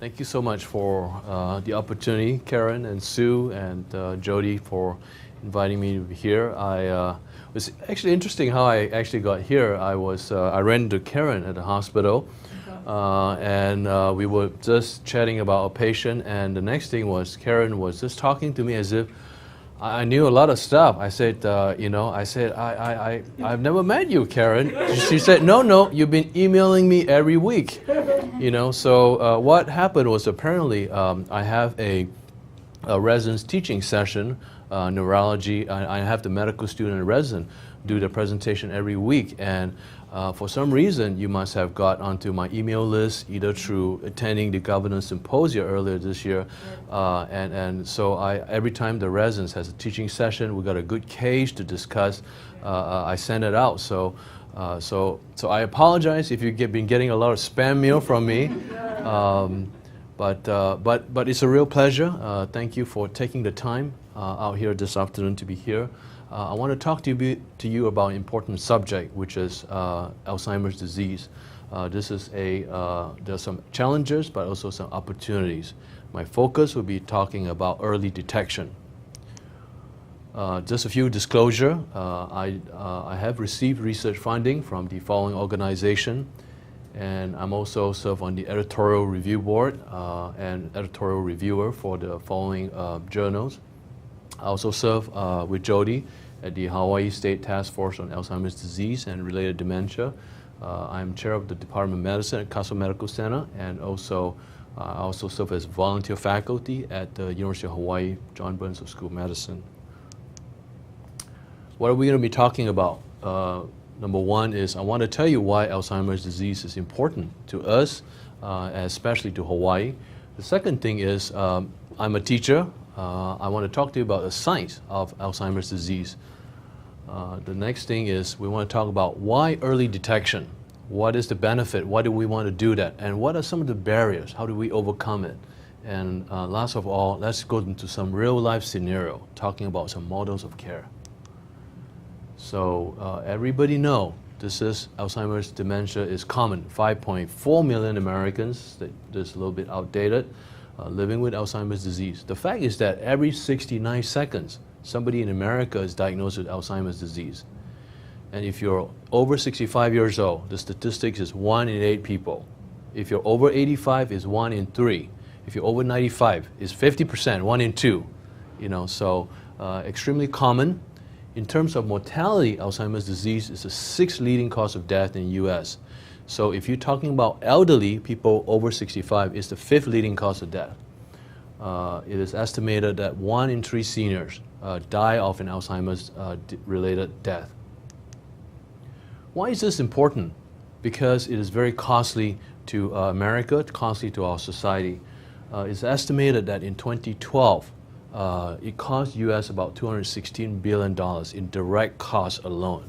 Thank you so much for the opportunity, Karen and Sue and Jody, for inviting me to be here. It was actually interesting how I actually got here. I ran into Karen at the hospital, and we were just chatting about a patient, and the next thing was Karen was just talking to me as if I knew a lot of stuff. I said, I've never met you, Karen. She said, no, you've been emailing me every week. So what happened was apparently I have a residence teaching session, neurology. I have the medical student and resident do the presentation every week, and for some reason you must have got onto my email list either through attending the governance symposium earlier this year, and so every time the residence has a teaching session, we got a good case to discuss. I send it out. So I apologize if you've been getting a lot of spam mail from me, but it's a real pleasure. Thank you for taking the time out here this afternoon to be here. I want to talk to you about an important subject, which is Alzheimer's disease. There's some challenges, but also some opportunities. My focus will be talking about early detection. Just a few disclosure. I have received research funding from the following organization, and I'm also serve on the editorial review board and editorial reviewer for the following journals. I also serve with Jody at the Hawaii State Task Force on Alzheimer's Disease and Related Dementia. I'm chair of the Department of Medicine at Castle Medical Center, and also I also serve as volunteer faculty at the University of Hawaii John Burns School of Medicine. What are we going to be talking about? Number one is I want to tell you why Alzheimer's disease is important to us, especially to Hawaii. The second thing is I'm a teacher. I want to talk to you about the science of Alzheimer's disease. The next thing is we want to talk about why early detection. What is the benefit? Why do we want to do that? And what are some of the barriers? How do we overcome it? And last of all, let's go into some real-life scenario, talking about some models of care. So everybody know this is Alzheimer's dementia is common. 5.4 million Americans, that's a little bit outdated, living with Alzheimer's disease. The fact is that every 69 seconds, somebody in America is diagnosed with Alzheimer's disease. And if you're over 65 years old, the statistics is 1 in 8 people. If you're over 85, it's 1 in 3. If you're over 95, it's 50%, 1 in 2. So extremely common. In terms of mortality, Alzheimer's disease is the 6th leading cause of death in the U.S. So if you're talking about elderly people over 65, it's the 5th leading cause of death. It is estimated that 1 in 3 seniors die of an Alzheimer's related death. Why is this important? Because it is very costly to America, costly to our society. It's estimated that in 2012, it cost U.S. about $216 billion in direct costs alone.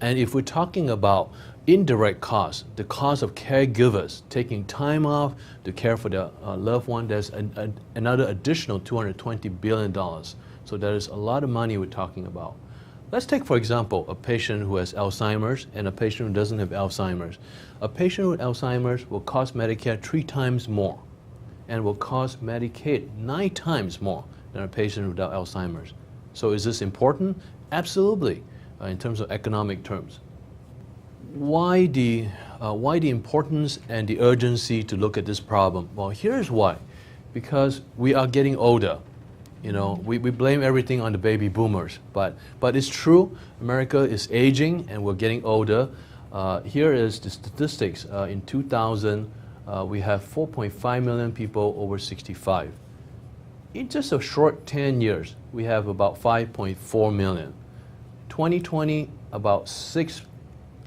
And if we're talking about indirect costs, the cost of caregivers taking time off to care for their loved one, there's another additional $220 billion. So there is a lot of money we're talking about. Let's take, for example, a patient who has Alzheimer's and a patient who doesn't have Alzheimer's. A patient with Alzheimer's will cost Medicare 3 times more and will cost Medicaid 9 times more than a patient without Alzheimer's. So is this important? Absolutely, in terms of economic terms. Why the importance and the urgency to look at this problem? Well, here's why. Because we are getting older. We blame everything on the baby boomers, but it's true. America is aging and we're getting older. Here is the statistics. In 2000, we have 4.5 million people over 65. In just a short 10 years, we have about 5.4 million. 2020, about 6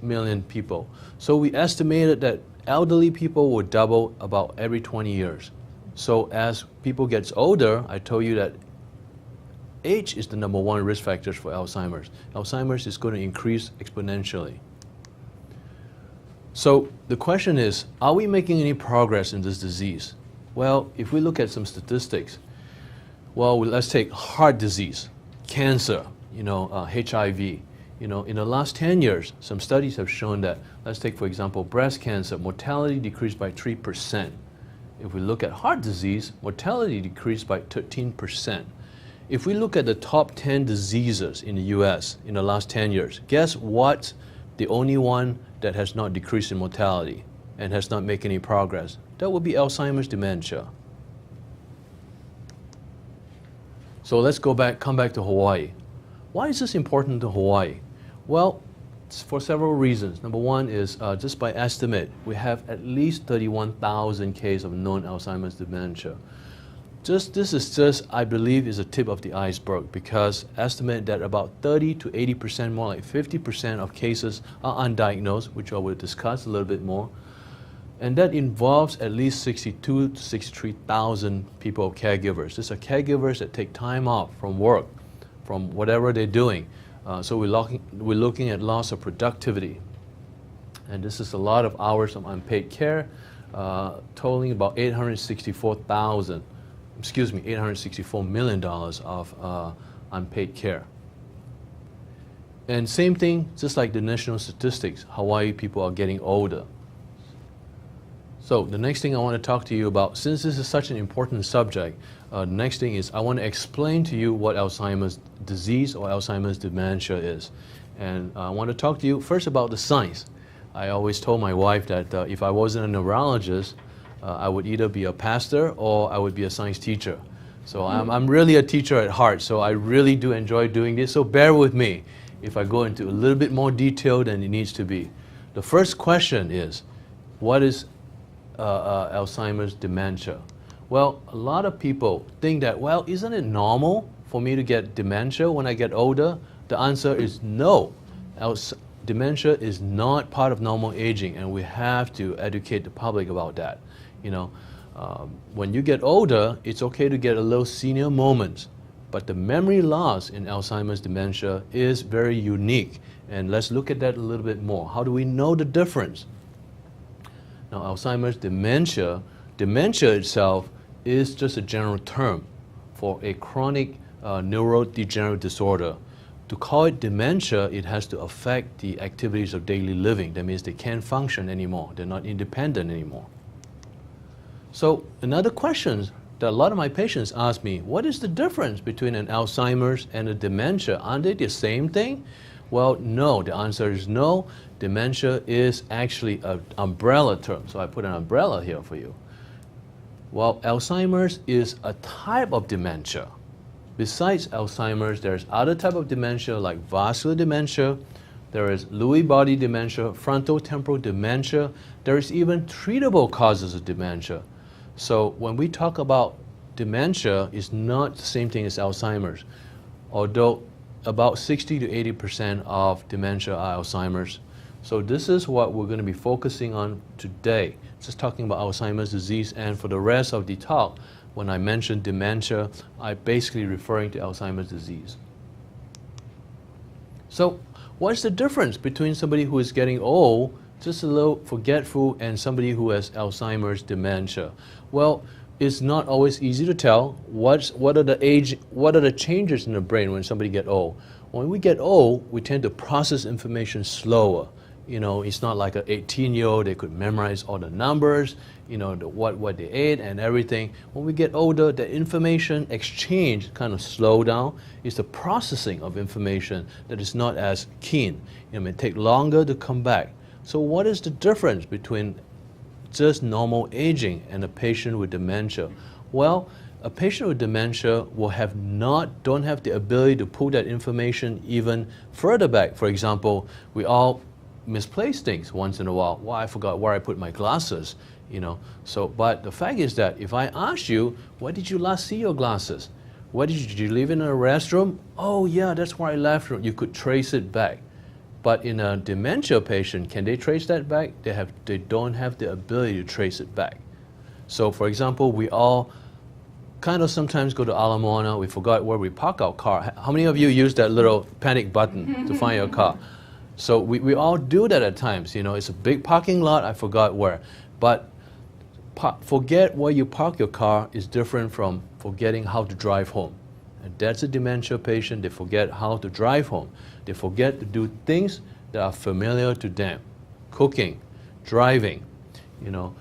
million people. So we estimated that elderly people will double about every 20 years. So as people get older, I told you that age is the #1 risk factor for Alzheimer's. Alzheimer's is going to increase exponentially. So the question is, are we making any progress in this disease? Well, if we look at some statistics, well, let's take heart disease, cancer, HIV. In the last 10 years, some studies have shown that, let's take, for example, breast cancer, mortality decreased by 3%. If we look at heart disease, mortality decreased by 13%. If we look at the top 10 diseases in the US in the last 10 years, guess what? The only one that has not decreased in mortality and has not made any progress, that would be Alzheimer's dementia. So let's come back to Hawaii. Why is this important to Hawaii? Well, it's for several reasons. Number one is just by estimate, we have at least 31,000 cases of known Alzheimer's dementia. This is just, I believe, is a tip of the iceberg, because estimate that about 30 to 80%, more like 50% of cases are undiagnosed, which I will discuss a little bit more. And that involves at least 62 to 63,000 people, caregivers. These are caregivers that take time off from work, from whatever they're doing. So we're looking at loss of productivity. And this is a lot of hours of unpaid care, totaling about $864 million of unpaid care. And same thing, just like the national statistics, Hawaii people are getting older. So the next thing I want to talk to you about, since this is such an important subject, the next thing is I want to explain to you what Alzheimer's disease or Alzheimer's dementia is. And I want to talk to you first about the science. I always told my wife that if I wasn't a neurologist, I would either be a pastor or I would be a science teacher. So I'm really a teacher at heart, so I really do enjoy doing this. So bear with me if I go into a little bit more detail than it needs to be. The first question is, what is Alzheimer's dementia? Well, a lot of people think that, well, isn't it normal for me to get dementia when I get older? The answer is no. Dementia is not part of normal aging, and we have to educate the public about that. You know, when you get older, it's okay to get a little senior moments, but the memory loss in Alzheimer's dementia is very unique. And let's look at that a little bit more. How do we know the difference? Now, Alzheimer's dementia itself is just a general term for a chronic neurodegenerative disorder. To call it dementia, it has to affect the activities of daily living. That means they can't function anymore. They're not independent anymore. So another question that a lot of my patients ask me, what is the difference between an Alzheimer's and a dementia? Aren't they the same thing? Well, no. The answer is no. Dementia is actually an umbrella term. So I put an umbrella here for you. Well, Alzheimer's is a type of dementia. Besides Alzheimer's, there's other type of dementia like vascular dementia. There is Lewy body dementia, frontotemporal dementia. There is even treatable causes of dementia. So when we talk about dementia, it's not the same thing as Alzheimer's. Although about 60 to 80% of dementia are Alzheimer's. So this is what we're going to be focusing on today. Just talking about Alzheimer's disease, and for the rest of the talk, when I mention dementia, I'm basically referring to Alzheimer's disease. So what's the difference between somebody who is getting old, just a little forgetful, and somebody who has Alzheimer's dementia? Well, it's not always easy to tell. What are the changes in the brain when somebody gets old? When we get old, we tend to process information slower. You know, it's not like an 18-year-old, they could memorize all the numbers, you know, what they ate and everything. When we get older, the information exchange kind of slow down. It's the processing of information that is not as keen. It may take longer to come back. So what is the difference between just normal aging and a patient with dementia? Well, a patient with dementia will don't have the ability to pull that information even further back. For example, we all misplace things once in a while. Well, I forgot where I put my glasses, you know. So, but the fact is that if I ask you, where did you last see your glasses? Did you leave in a restroom? Oh yeah, that's where I left them. You could trace it back. But in a dementia patient, can they trace that back? They don't have the ability to trace it back. So for example, we all kind of sometimes go to Ala Moana, we forgot where we park our car. How many of you use that little panic button to find your car? So we all do that at times. You know, it's a big parking lot, I forgot where. But forget where you park your car is different from forgetting how to drive home. And that's a dementia patient. They forget how to drive home. They forget to do things that are familiar to them. Cooking, driving, you know,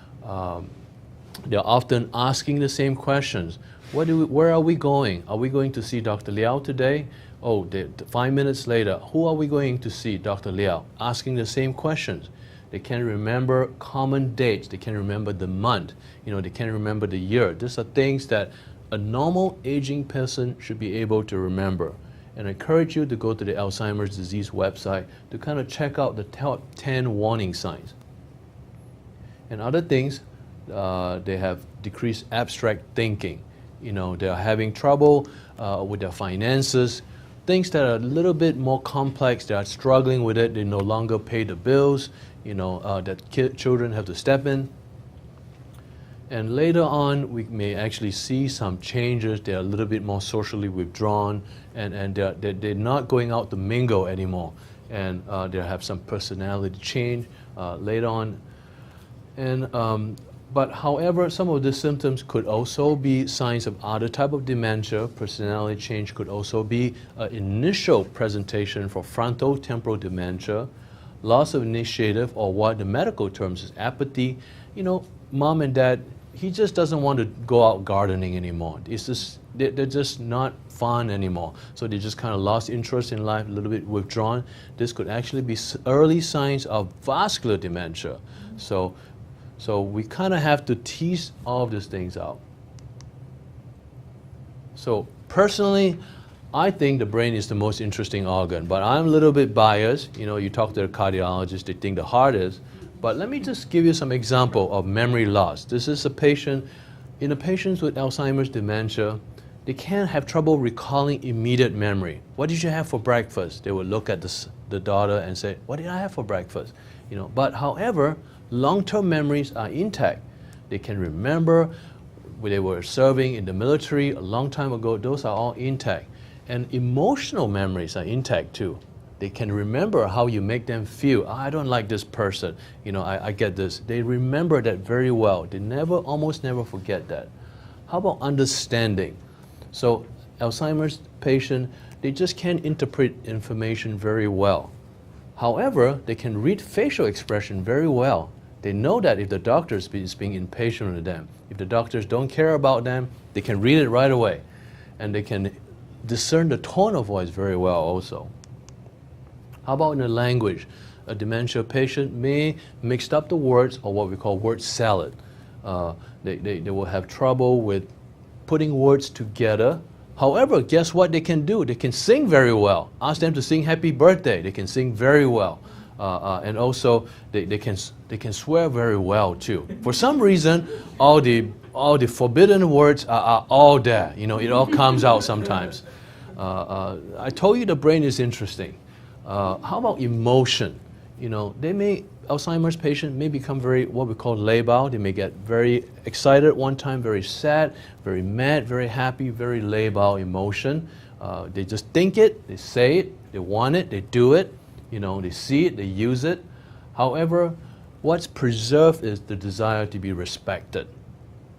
They're often asking the same questions. Where are we going? Are we going to see Dr. Liow today? Oh, 5 minutes later, who are we going to see? Dr. Liow. Asking the same questions. They can't remember common dates. They can't remember the month. They can't remember the year. These are things that a normal aging person should be able to remember. And I encourage you to go to the Alzheimer's disease website to kind of check out the top 10 warning signs. And other things, they have decreased abstract thinking. They're having trouble with their finances, things that are a little bit more complex. They are struggling with it. They no longer pay the bills, that children have to step in. And later on, we may actually see some changes. They're a little bit more socially withdrawn, and they're not going out to mingle anymore. And they have some personality change later on. But however, some of the symptoms could also be signs of other type of dementia. Personality change could also be an initial presentation for frontotemporal dementia, loss of initiative, or what the medical terms is apathy. Mom and dad, he just doesn't want to go out gardening anymore. They're just not fun anymore. So they just kind of lost interest in life, a little bit withdrawn. This could actually be early signs of vascular dementia. So we kind of have to tease all of these things out. So personally, I think the brain is the most interesting organ, but I'm a little bit biased. You talk to a cardiologist, they think the heart is. But let me just give you some example of memory loss. This is a patient, in the patients with Alzheimer's dementia, they can have trouble recalling immediate memory. What did you have for breakfast? They would look at the daughter and say, what did I have for breakfast? But however, long-term memories are intact. They can remember when they were serving in the military a long time ago. Those are all intact. And emotional memories are intact too. They can remember how you make them feel. I don't like this person. I get this. They remember that very well. They almost never forget that. How about understanding? So Alzheimer's patient, they just can't interpret information very well. However, they can read facial expression very well. They know that if the doctor is being impatient with them, if the doctors don't care about them, they can read it right away. And they can discern the tone of voice very well also. How about in the language? A dementia patient may mix up the words, or what we call word salad. They will have trouble with putting words together. However, guess what they can do? They can sing very well. Ask them to sing happy birthday. They can sing very well. And also, they can swear very well too. For some reason, all the forbidden words are all there. It all comes out sometimes. I told you the brain is interesting. How about emotion? Alzheimer's patient may become what we call labile. They may get very excited one time, very sad, very mad, very happy, very labile emotion. They just think it, they say it, they want it, they do it. They see it, they use it. However, what's preserved is the desire to be respected.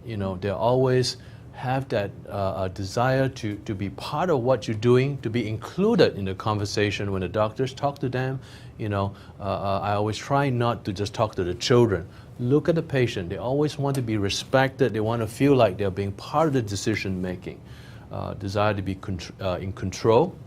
They always have that desire to be part of what you're doing, to be included in the conversation. When the doctors talk to them, I always try not to just talk to the children. Look at the patient. They always want to be respected. They want to feel like they're being part of the decision making. Desire to be in control.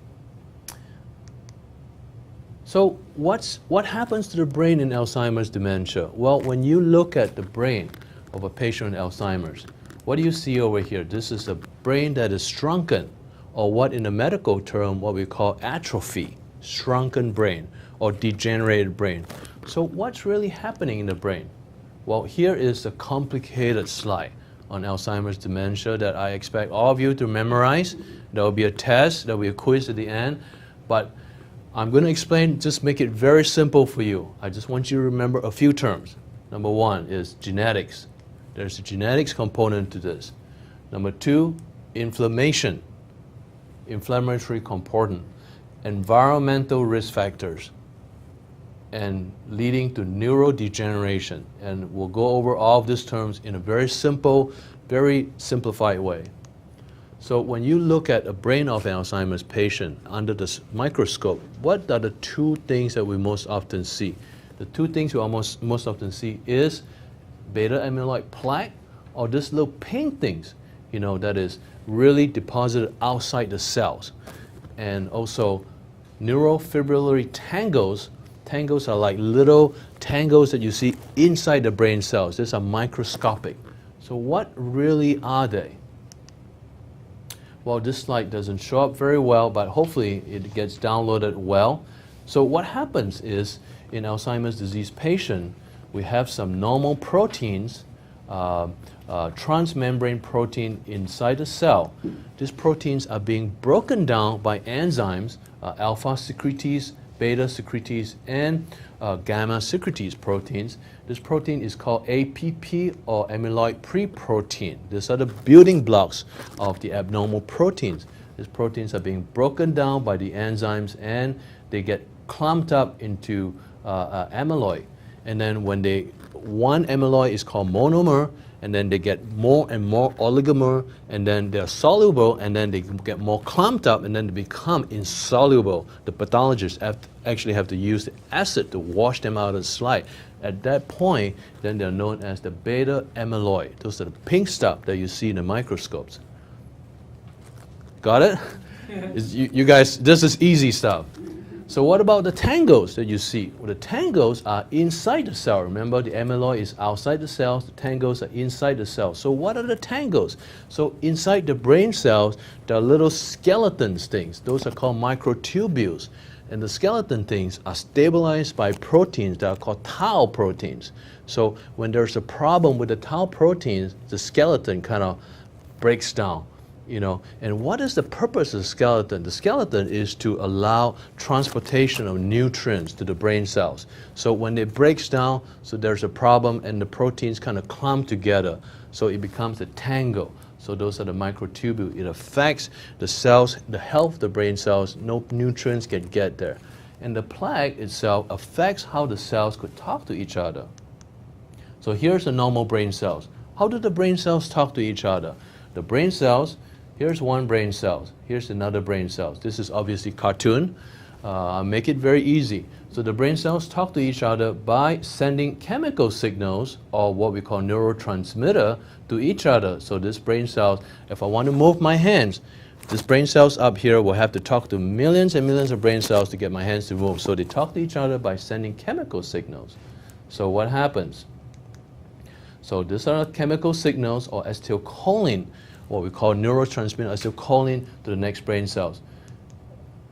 So what happens to the brain in Alzheimer's dementia? Well, when you look at the brain of a patient with Alzheimer's, what do you see over here? This is a brain that is shrunken, or what in the medical term, what we call atrophy, shrunken brain, or degenerated brain. So what's really happening in the brain? Well, here is a complicated slide on Alzheimer's dementia that I expect all of you to memorize. There will be a test, there will be a quiz at the end, but I'm going to explain, just make it very simple for you. I just want you to remember a few terms. Number one is genetics. There's a genetics component to this. Number two, inflammation, inflammatory component, environmental risk factors, and leading to neurodegeneration. And we'll go over all of these terms in a very simple, very simplified way. So when you look at a brain of an Alzheimer's patient under the microscope, what are the two things that we most often see? The two things we most often see is beta amyloid plaque, or these little pink things, that is really deposited outside the cells. And also neurofibrillary tangles. Tangles are like little tangles that you see inside the brain cells. These are microscopic. So what really are they? Well, this slide doesn't show up very well, but hopefully it gets downloaded well. So what happens is, in Alzheimer's disease patient, we have some normal proteins, transmembrane protein inside the cell. These proteins are being broken down by enzymes, alpha secretase, beta secretase, and gamma secretase proteins. This protein is called APP, or amyloid preprotein. These are the building blocks of the abnormal proteins. These proteins are being broken down by the enzymes, and they get clumped up into amyloid. And then one amyloid is called monomer, and then they get more and more oligomer, and then they're soluble, and then they get more clumped up, and then they become insoluble. The pathologists actually have to use the acid to wash them out of the slide. At that point, then they're known as the beta amyloid. Those are the pink stuff that you see in the microscopes. Got it? You guys, this is easy stuff. So what about the tangles that you see? Well, the tangles are inside the cell. Remember, the amyloid is outside the cells. The tangles are inside the cell. So what are the tangles? So inside the brain cells, there are little skeleton things. Those are called microtubules. And the skeleton things are stabilized by proteins that are called tau proteins. So when there's a problem with the tau proteins, the skeleton kind of breaks down. And what is the purpose of the skeleton? The skeleton is to allow transportation of nutrients to the brain cells. So when it breaks down, so there's a problem and the proteins kind of clump together. So it becomes a tangle. So those are the microtubules. It affects the cells, the health of the brain cells. No nutrients can get there. And the plaque itself affects how the cells could talk to each other. So here's the normal brain cells. How do the brain cells talk to each other? The brain cells, here's one brain cell, here's another brain cell. This is obviously cartoon. I'll make it very easy. So the brain cells talk to each other by sending chemical signals, or what we call neurotransmitter, to each other. So this brain cells, if I want to move my hands, this brain cells up here will have to talk to millions and millions of brain cells to get my hands to move. So they talk to each other by sending chemical signals. So what happens? So these are chemical signals, or acetylcholine, what we call neurotransmitter acetylcholine, to the next brain cells.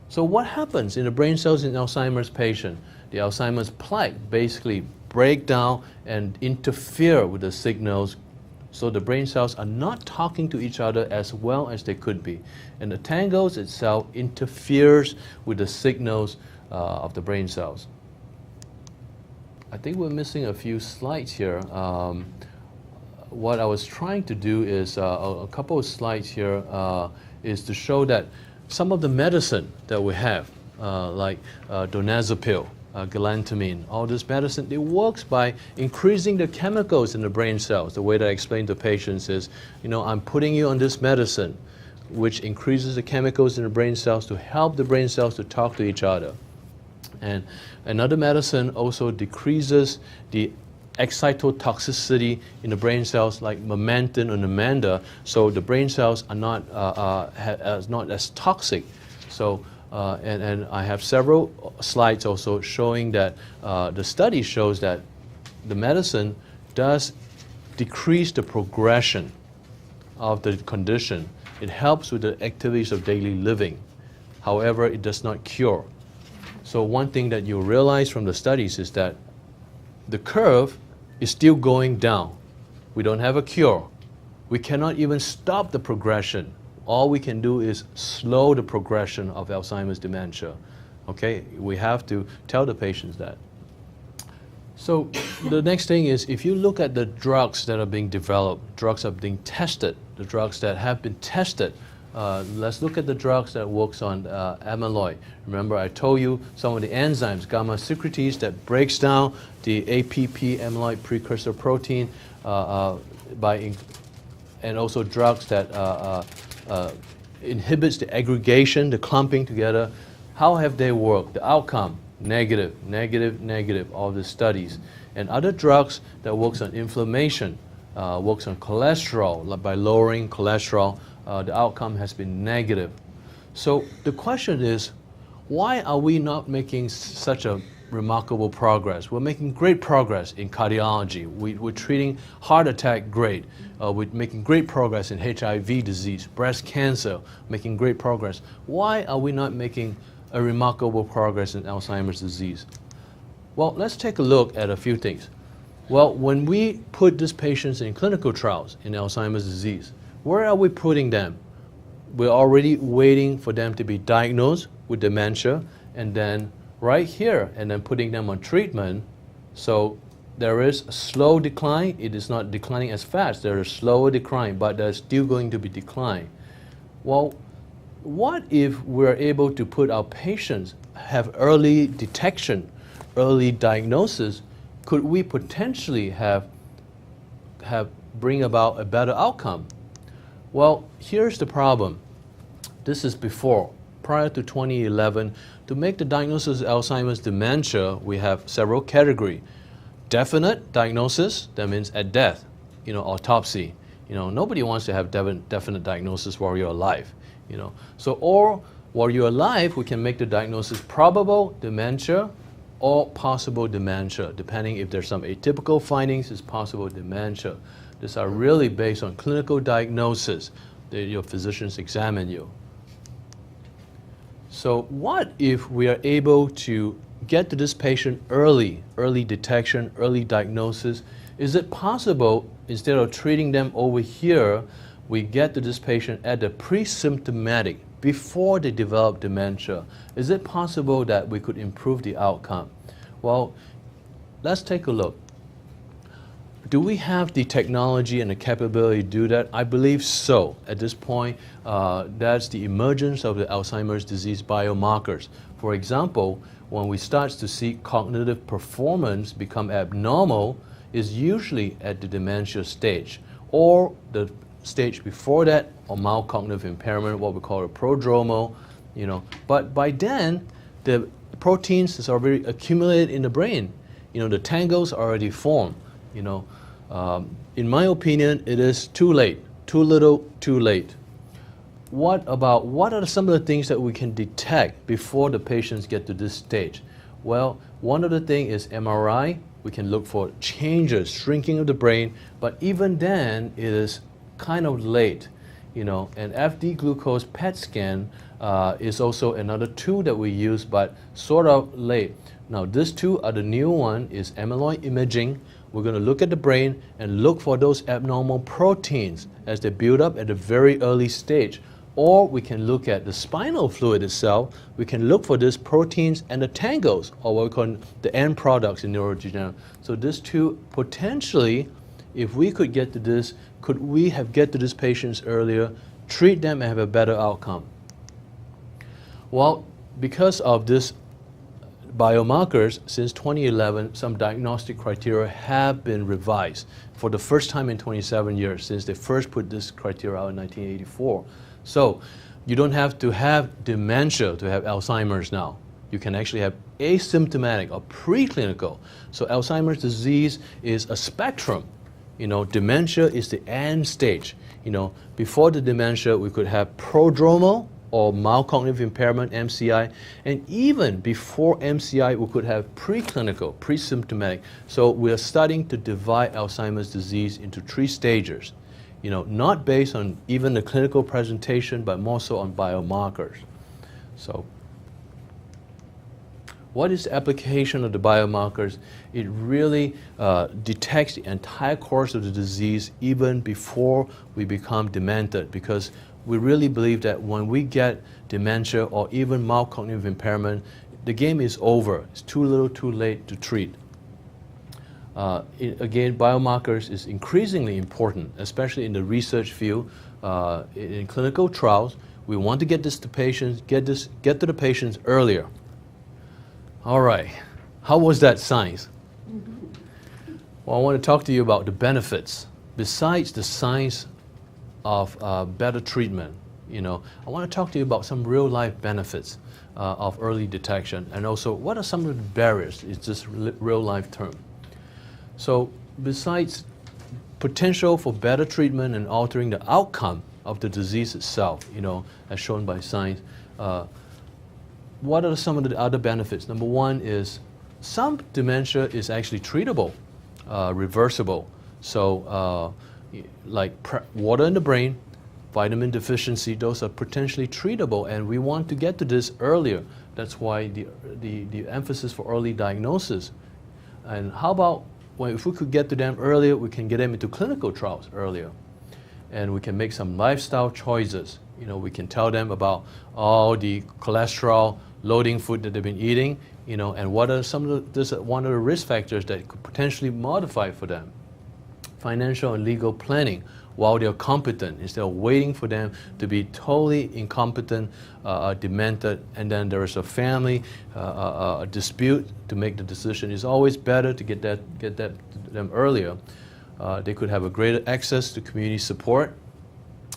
So what happens in the brain cells in Alzheimer's patient? The Alzheimer's plaque basically break down and interfere with the signals, so the brain cells are not talking to each other as well as they could be. And the tangles itself interferes with the signals of the brain cells. I think we're missing a few slides here. What I was trying to do is, a couple of slides here, is to show that some of the medicine that we have, like donazepam, galantamine, all this medicine, it works by increasing the chemicals in the brain cells. The way that I explain to patients is, I'm putting you on this medicine, which increases the chemicals in the brain cells to help the brain cells to talk to each other. And another medicine also decreases the excitotoxicity in the brain cells, like memantine or namenda, so the brain cells are not as toxic. So and I have several slides also showing that the study shows that the medicine does decrease the progression of the condition. It helps with the activities of daily living. However, it does not cure. So one thing that you realize from the studies is that the curve is still going down. We don't have a cure. We cannot even stop the progression. All we can do is slow the progression of Alzheimer's dementia. Okay, we have to tell the patients that. So the next thing is, if you look at the drugs that are being developed, drugs are being tested, the drugs that have been tested, let's look at the drugs that works on amyloid. Remember, I told you some of the enzymes, gamma secretase, that breaks down the APP, amyloid precursor protein, and also drugs that inhibits the aggregation, the clumping together. How have they worked? The outcome, negative, negative, negative, all the studies. And other drugs that works on inflammation, works on cholesterol. By lowering cholesterol, the outcome has been negative. So the question is, why are we not making such a remarkable progress? We're making great progress in cardiology. We're treating heart attack great. We're making great progress in HIV disease, breast cancer, making great progress. Why are we not making a remarkable progress in Alzheimer's disease? Well, let's take a look at a few things. Well, when we put these patients in clinical trials in Alzheimer's disease, where are we putting them? We're already waiting for them to be diagnosed with dementia, and then right here, and then putting them on treatment. So there is a slow decline. It is not declining as fast. There is a slower decline, but there's still going to be decline. Well, what if we're able to put our patients, have early detection, early diagnosis? Could we potentially bring about a better outcome? Well, here's the problem. This is prior to 2011. To make the diagnosis of Alzheimer's dementia, we have several categories. Definite diagnosis, that means at death, autopsy. Nobody wants to have definite diagnosis while you're alive. Or while you're alive, we can make the diagnosis probable dementia or possible dementia, depending if there's some atypical findings, it's possible dementia. These are really based on clinical diagnosis that your physicians examine you. So what if we are able to get to this patient early detection, early diagnosis? Is it possible, instead of treating them over here, we get to this patient at the pre-symptomatic, before they develop dementia? Is it possible that we could improve the outcome? Well, let's take a look. Do we have the technology and the capability to do that? I believe so. At this point, that's the emergence of the Alzheimer's disease biomarkers. For example, when we start to see cognitive performance become abnormal, is usually at the dementia stage, or the stage before that, or mild cognitive impairment, what we call a prodromal. But by then, the proteins is already accumulated in the brain. The tangles are already formed. In my opinion, it is too late, too little, too late. What are some of the things that we can detect before the patients get to this stage? Well, one of the things is MRI. We can look for changes, shrinking of the brain, but even then, it is kind of late. And FD glucose PET scan is also another tool that we use, but sort of late. Now, these two are the new one, is amyloid imaging. We're going to look at the brain and look for those abnormal proteins as they build up at a very early stage. Or we can look at the spinal fluid itself. We can look for these proteins and the tangles, or what we call the end products in neurodegeneration. So these two, potentially, if we could get to this, could we get to these patients earlier, treat them and have a better outcome? Well, because of this biomarkers, since 2011, some diagnostic criteria have been revised for the first time in 27 years since they first put this criteria out in 1984. So you don't have to have dementia to have Alzheimer's now. You can actually have asymptomatic or preclinical. So Alzheimer's disease is a spectrum. Dementia is the end stage. Before the dementia, we could have prodromal or mild cognitive impairment, MCI, and even before MCI, we could have preclinical, pre-symptomatic. So we're starting to divide Alzheimer's disease into 3 stages, not based on even the clinical presentation, but more so on biomarkers. So what is the application of the biomarkers? It really detects the entire course of the disease even before we become demented, because we really believe that when we get dementia or even mild cognitive impairment, the game is over. It's too little, too late to treat. Again, biomarkers is increasingly important, especially in the research field, in clinical trials. We want to get this to patients, get to the patients earlier. All right, how was that science? Well, I want to talk to you about the benefits. Besides the science of better treatment, I want to talk to you about some real-life benefits of early detection, and also what are some of the barriers. It's just real-life term. So besides potential for better treatment and altering the outcome of the disease itself, as shown by science. What are some of the other benefits? Number one is some dementia is actually treatable, reversible. So like water in the brain, vitamin deficiency, those are potentially treatable, and we want to get to this earlier. That's why the emphasis for early diagnosis. And how about if we could get to them earlier, we can get them into clinical trials earlier. And we can make some lifestyle choices. We can tell them about all the cholesterol loading food that they've been eating, and what are one of the risk factors that could potentially modify for them. Financial and legal planning while they're competent, instead of waiting for them to be totally incompetent, demented, and then there is a family a dispute to make the decision. It's always better to get that to them earlier. They could have a greater access to community support,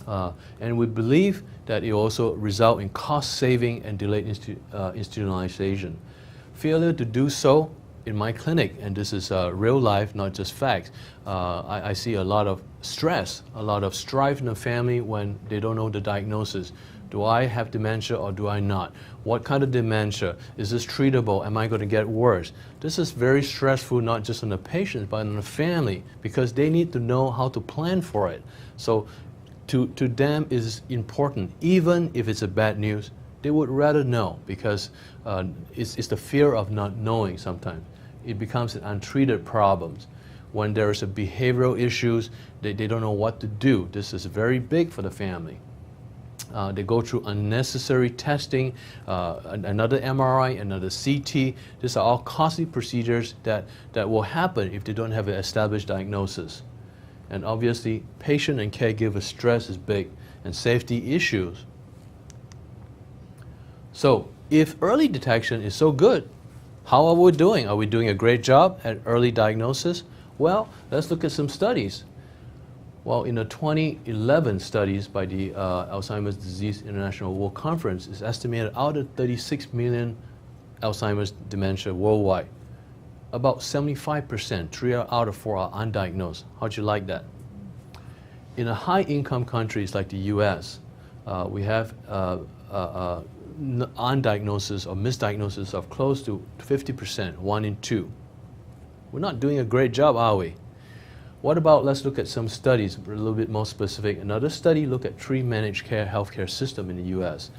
and we believe that it will also result in cost saving and delayed institutionalization. Failure to do so in my clinic, and this is real life, not just facts, I see a lot of stress, a lot of strife in the family when they don't know the diagnosis. Do I have dementia or do I not? What kind of dementia? Is this treatable? Am I going to get worse? This is very stressful, not just on the patients, but on the family, because they need to know how to plan for it. So to them is important, even if it's a bad news. They would rather know, because it's the fear of not knowing sometimes. It becomes an untreated problem. When there's a behavioral issues, they don't know what to do. This is very big for the family. They go through unnecessary testing, another MRI, another CT. These are all costly procedures that will happen if they don't have an established diagnosis. And obviously, patient and caregiver stress is big, and safety issues. So if early detection is so good, how are we doing? Are we doing a great job at early diagnosis? Well, let's look at some studies. Well, in the 2011 studies by the Alzheimer's Disease International World Conference, it's estimated out of 36 million Alzheimer's dementia worldwide, about 75%, 3 out of 4 are undiagnosed. How'd you like that? In a high-income countries like the US, we have undiagnosis or misdiagnosis of close to 50%, 1 in 2. We're not doing a great job, are we? What about, let's look at some studies, a little bit more specific. Another study looked at 3 managed care healthcare system in the US.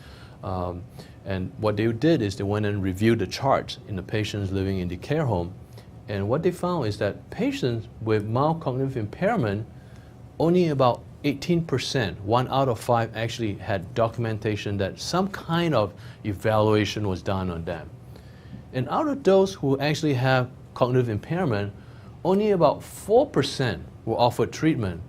And what they did is they went and reviewed the charts in the patients living in the care home. And what they found is that patients with mild cognitive impairment, only about 18%, 1 out of 5 actually had documentation that some kind of evaluation was done on them. And out of those who actually have cognitive impairment, only about 4% were offered treatment.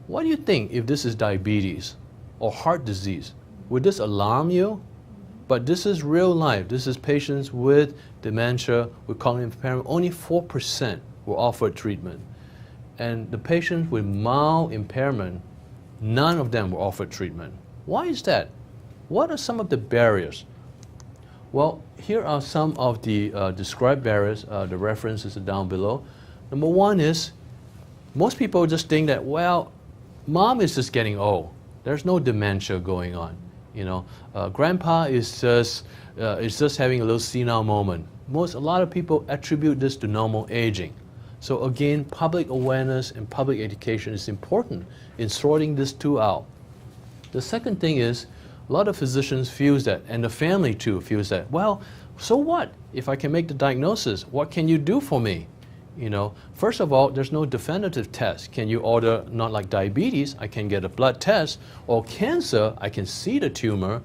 What do you think if this is diabetes or heart disease? Would this alarm you? But this is real life. This is patients with dementia, with cognitive impairment. Only 4% were offered treatment. And the patients with mild impairment, none of them were offered treatment. Why is that? What are some of the barriers? Well, here are some of the described barriers. The references are down below. Number one is, most people just think that, well, mom is just getting old. There's no dementia going on. Grandpa is just having a little senile moment. A lot of people attribute this to normal aging. So again, public awareness and public education is important in sorting this two out. The second thing is, a lot of physicians feel that, and the family too feels that, well, so what? If I can make the diagnosis, what can you do for me? First of all, there's no definitive test. Can you order, not like diabetes, I can get a blood test, or cancer, I can see the tumor.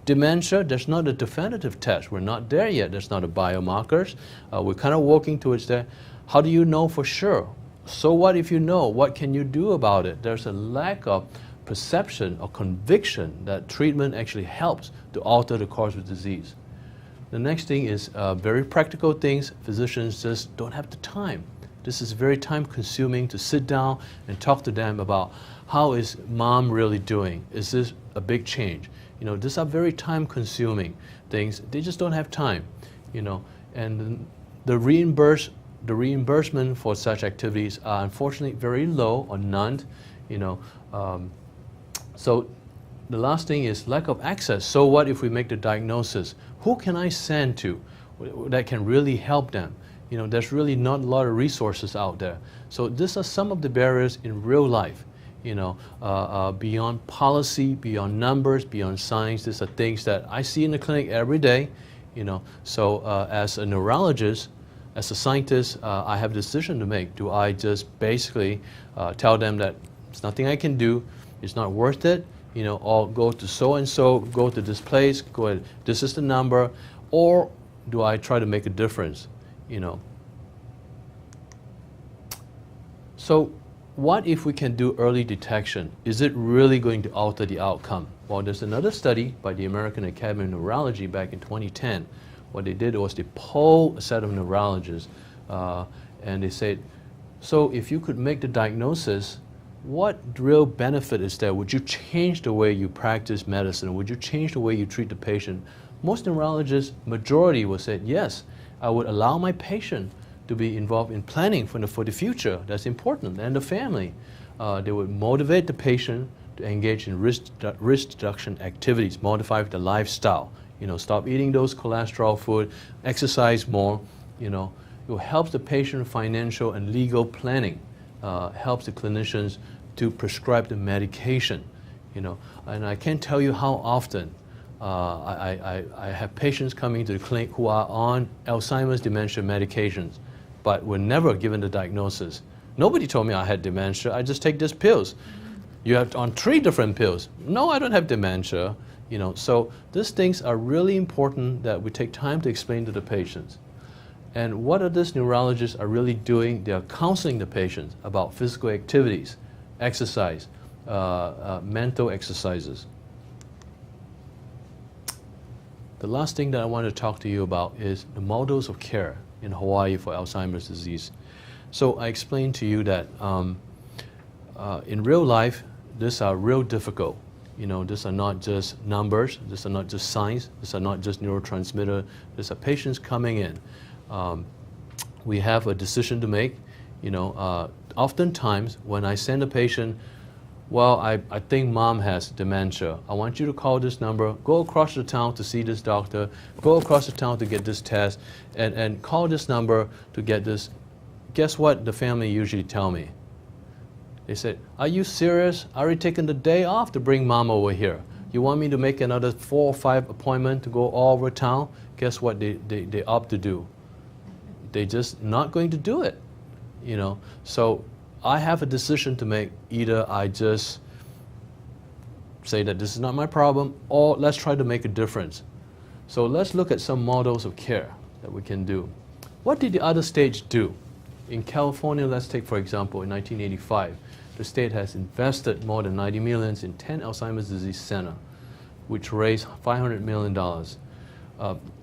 Dementia, there's not a definitive test. We're not there yet. There's not a biomarkers. We're kind of working towards that. How do you know for sure? So what if you know? What can you do about it? There's a lack of perception or conviction that treatment actually helps to alter the course of disease. The next thing is very practical things. Physicians just don't have the time. This is very time consuming to sit down and talk to them about how is mom really doing? Is this a big change? These are very time consuming things. They just don't have time, and the the reimbursement for such activities are unfortunately very low or none. So the last thing is lack of access. So what if we make the diagnosis? Who can I send to that can really help them? There's really not a lot of resources out there. So these are some of the barriers in real life. Beyond policy, beyond numbers, beyond science, these are things that I see in the clinic every day. So as a neurologist, as a scientist, I have a decision to make. Do I just basically tell them that there's nothing I can do, it's not worth it, or go to so-and-so, go to this place, go ahead, this is the number, or do I try to make a difference, So what if we can do early detection? Is it really going to alter the outcome? Well, there's another study by the American Academy of Neurology back in 2010. What they did was they polled a set of neurologists and they said, so if you could make the diagnosis, what real benefit is there? Would you change the way you practice medicine? Would you change the way you treat the patient? Most neurologists, majority will say, yes, I would allow my patient to be involved in planning for the future. That's important. And the family. They would motivate the patient to engage in risk reduction activities, modify the lifestyle. Stop eating those cholesterol food, exercise more. It will help the patient financial and legal planning. Helps the clinicians to prescribe the medication. And I can't tell you how often I have patients coming to the clinic who are on Alzheimer's dementia medications, but were never given the diagnosis. Nobody told me I had dementia. I just take these pills. You have on 3 different pills. No, I don't have dementia. So these things are really important that we take time to explain to the patients. And what are these neurologists are really doing? They are counseling the patients about physical activities, exercise, mental exercises. The last thing that I want to talk to you about is the models of care in Hawaii for Alzheimer's disease. So I explained to you that in real life, these are real difficult. These are not just numbers, these are not just science, these are not just neurotransmitter, these are patients coming in. We have a decision to make. Oftentimes when I send a patient, well, I think mom has dementia. I want you to call this number, go across the town to see this doctor, go across the town to get this test, and call this number to get this. Guess what the family usually tell me? They said, are you serious? I already taken the day off to bring mom over here. You want me to make another 4 or 5 appointments to go all over town? Guess what they opt to do? They're just not going to do it. So I have a decision to make. Either I just say that this is not my problem, or let's try to make a difference. So let's look at some models of care that we can do. What did the other states do? In California, let's take for example, in 1985, the state has invested more than $90 million in 10 Alzheimer's disease centers, which raised $500 million.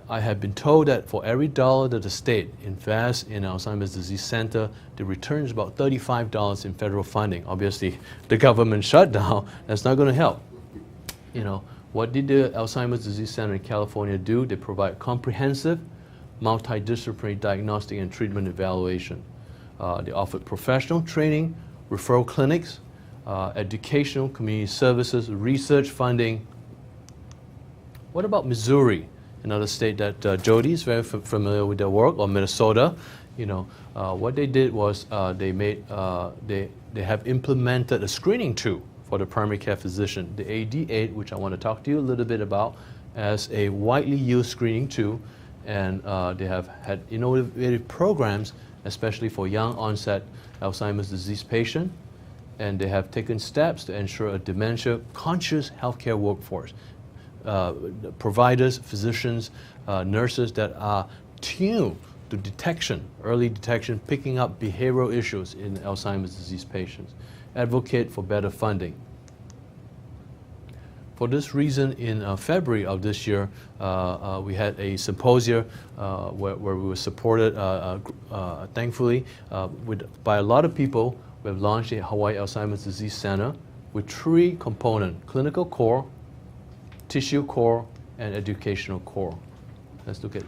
I have been told that for every dollar that the state invests in Alzheimer's disease center, the return is about $35 in federal funding. Obviously, the government shutdown, that's not going to help. What did the Alzheimer's disease center in California do? They provide comprehensive, multidisciplinary diagnostic and treatment evaluation. They offered professional training, referral clinics, educational community services, research funding. What about Missouri? Another state that Jody is very familiar with their work, or Minnesota. What they did was they have implemented a screening tool for the primary care physician, the AD8, which I want to talk to you a little bit about, as a widely used screening tool, and they have had innovative programs, especially for young onset Alzheimer's disease patients, and they have taken steps to ensure a dementia-conscious healthcare workforce. Providers, physicians, nurses that are tuned to detection, early detection, picking up behavioral issues in Alzheimer's disease patients. Advocate for better funding. For this reason, in February of this year, we had a symposium where we were supported, thankfully, by a lot of people. We have launched a Hawaii Alzheimer's Disease Center with 3 components: clinical core, tissue core, and educational core. Let's look at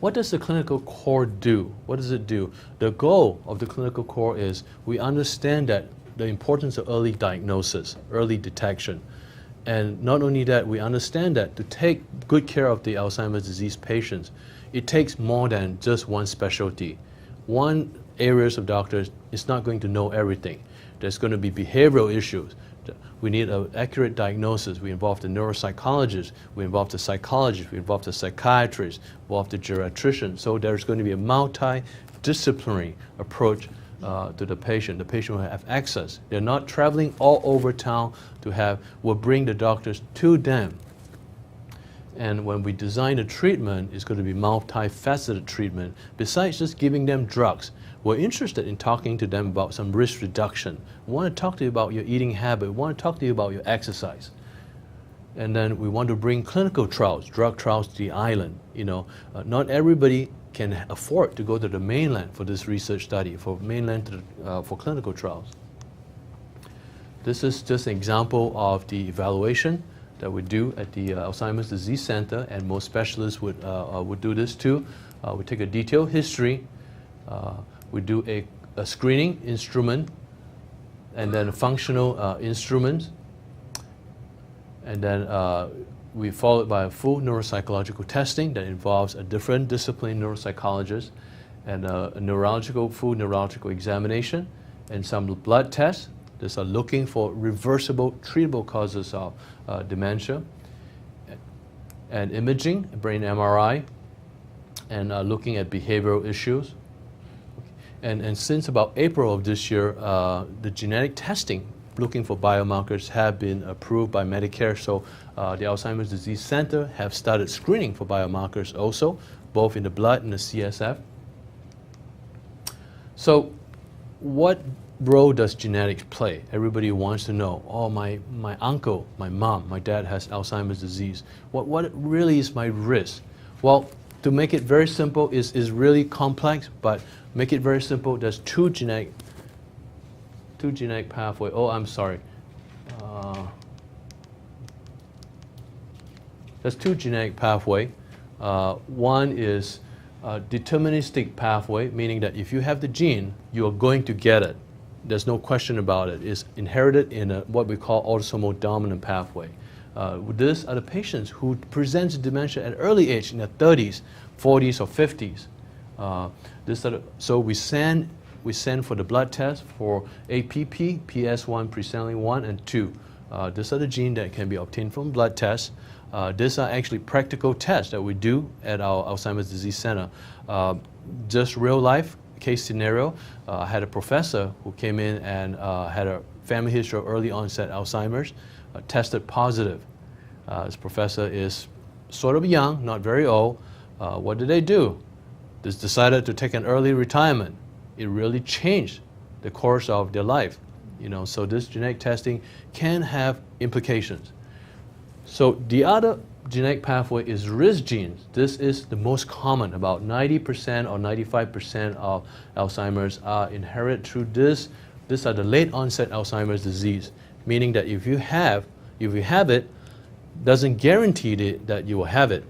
What does the clinical core do? What does it do? The goal of the clinical core is we understand that the importance of early diagnosis, early detection. And not only that, we understand that to take good care of the Alzheimer's disease patients, it takes more than just one specialty. One areas of doctors is not going to know everything. There's going to be behavioral issues. We need an accurate diagnosis. We involve the neuropsychologist, we involve the psychologist, we involve the psychiatrist, we involve the geriatrician. So there's going to be a multidisciplinary approach to the patient. The patient will have access. They're not traveling all over town to have, we'll bring the doctors to them. And when we design a treatment, it's going to be multifaceted treatment. Besides just giving them drugs, we're interested in talking to them about some risk reduction. We want to talk to you about your eating habit. We want to talk to you about your exercise. And then we want to bring clinical trials, drug trials to the island. Not everybody can afford to go to the mainland for this research study, for for clinical trials. This is just an example of the evaluation that we do at the Alzheimer's Disease Center, and most specialists would do this too. We take a detailed history, we do a screening instrument, and then a functional instrument, and then we follow it by a full neuropsychological testing that involves a different discipline neuropsychologist, and a full neurological examination, and some blood tests. These are looking for reversible, treatable causes of dementia, and imaging, brain MRI, and looking at behavioral issues. And since about April of this year, the genetic testing looking for biomarkers have been approved by Medicare. So the Alzheimer's Disease Center have started screening for biomarkers also, both in the blood and the CSF. So what role does genetics play? Everybody wants to know, oh, my uncle, my mom, my dad has Alzheimer's disease. What really is my risk? Well, to make it very simple is really complex, but make it very simple. There's two genetic pathways. Oh, I'm sorry. There's two genetic pathways. One is a deterministic pathway, meaning that if you have the gene, you are going to get it. There's no question about it. It's inherited in what we call autosomal dominant pathway. These are the patients who present dementia at early age, in their 30s, 40s, or 50s. So we send for the blood test for APP, PS1, presenilin 1, and 2. These are the genes that can be obtained from blood tests. These are actually practical tests that we do at our Alzheimer's Disease Center. Just real life case scenario. I had a professor who came in and had a family history of early onset Alzheimer's, tested positive. This professor is sort of young, not very old. What did they do? They decided to take an early retirement. It really changed the course of their life. So this genetic testing can have implications. So the other genetic pathway is risk genes. This is the most common. About 90% or 95% of Alzheimer's are inherited through this. These are the late onset Alzheimer's disease, meaning that if you have it, doesn't guarantee that you will have it,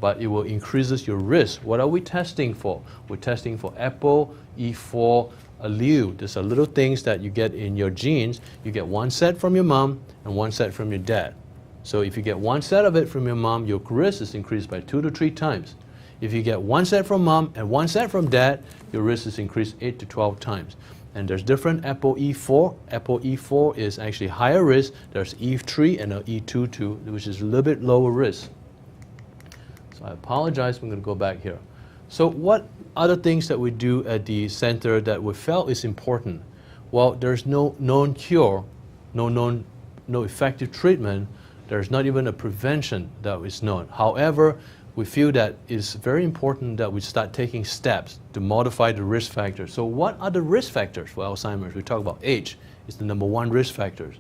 but it will increases your risk. What are we testing for? We're testing for ApoE4 allele. These are little things that you get in your genes. You get one set from your mom and one set from your dad. So if you get one set of it from your mom, your risk is increased by 2 to 3 times. If you get one set from mom and one set from dad, your risk is increased 8 to 12 times. And there's different ApoE4. ApoE4 is actually higher risk. There's E3 and E2 too, which is a little bit lower risk. So I apologize, I'm going to go back here. So what other things that we do at the center that we felt is important? Well, there's no known cure, no effective treatment. There's not even a prevention that is known. However, we feel that it's very important that we start taking steps to modify the risk factors. So what are the risk factors for Alzheimer's? We talk about age. It's the number one risk factors.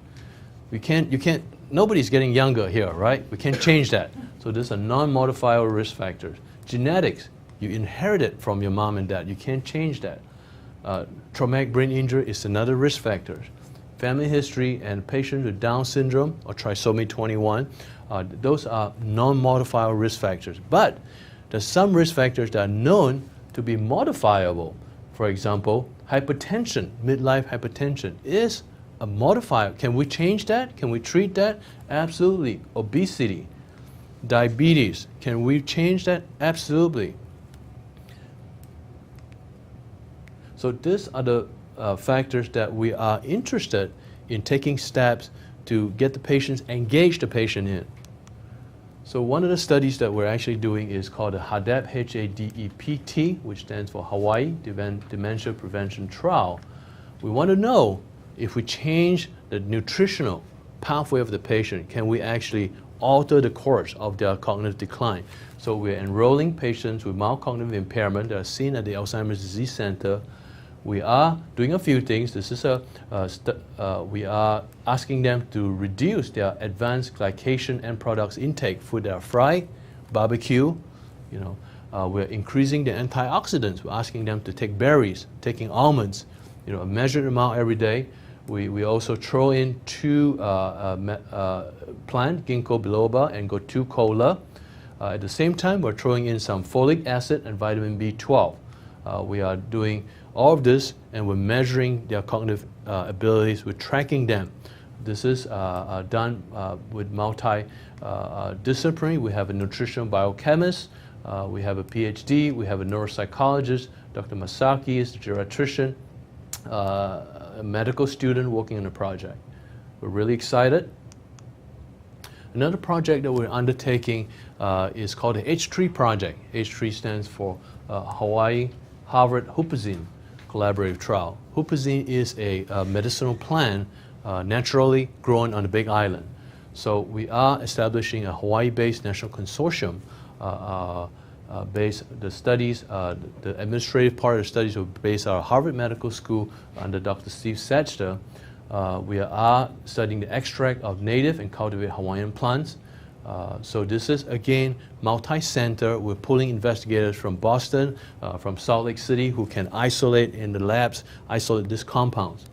Nobody's getting younger here, right? We can't change that. So these are non-modifiable risk factors. Genetics, you inherit it from your mom and dad. You can't change that. Traumatic brain injury is another risk factor. Family history and patients with Down syndrome or trisomy 21, those are non-modifiable risk factors. But there's some risk factors that are known to be modifiable. For example, hypertension, midlife hypertension is a modifier. Can we change that? Can we treat that? Absolutely. Obesity, diabetes, can we change that? Absolutely. So these are the factors that we are interested in taking steps to get the patients, engage the patient in. So one of the studies that we're actually doing is called the HADEP, H-A-D-E-P-T, which stands for Hawaii Dementia Prevention Trial. We want to know if we change the nutritional pathway of the patient, can we actually alter the course of their cognitive decline? So we're enrolling patients with mild cognitive impairment that are seen at the Alzheimer's Disease Center. We are doing a few things. This is we are asking them to reduce their advanced glycation end products intake, food that are fried, barbecue. We're increasing the antioxidants. We're asking them to take berries, taking almonds, a measured amount every day. We also throw in 2 plant, ginkgo biloba and gotu kola. At the same time, we're throwing in some folic acid and vitamin B12. We are doing all of this, and we're measuring their cognitive abilities. We're tracking them. This is done with multi-disciplinary. We have a nutritional biochemist. We have a PhD. We have a neuropsychologist. Dr. Masaki is the geriatrician, a medical student working on the project. We're really excited. Another project that we're undertaking is called the H3 project. H3 stands for Hawaii Harvard Huperzine Collaborative Trial. Huperzine is a medicinal plant naturally grown on the Big Island. So we are establishing a Hawaii-based national consortium based the studies, the administrative part of the studies will be based out of Harvard Medical School under Dr. Steve Sechster. We are studying the extract of native and cultivated Hawaiian plants. So this is, again, multi-center. We're pulling investigators from Boston, from Salt Lake City, who can isolate in the labs, isolate these compounds.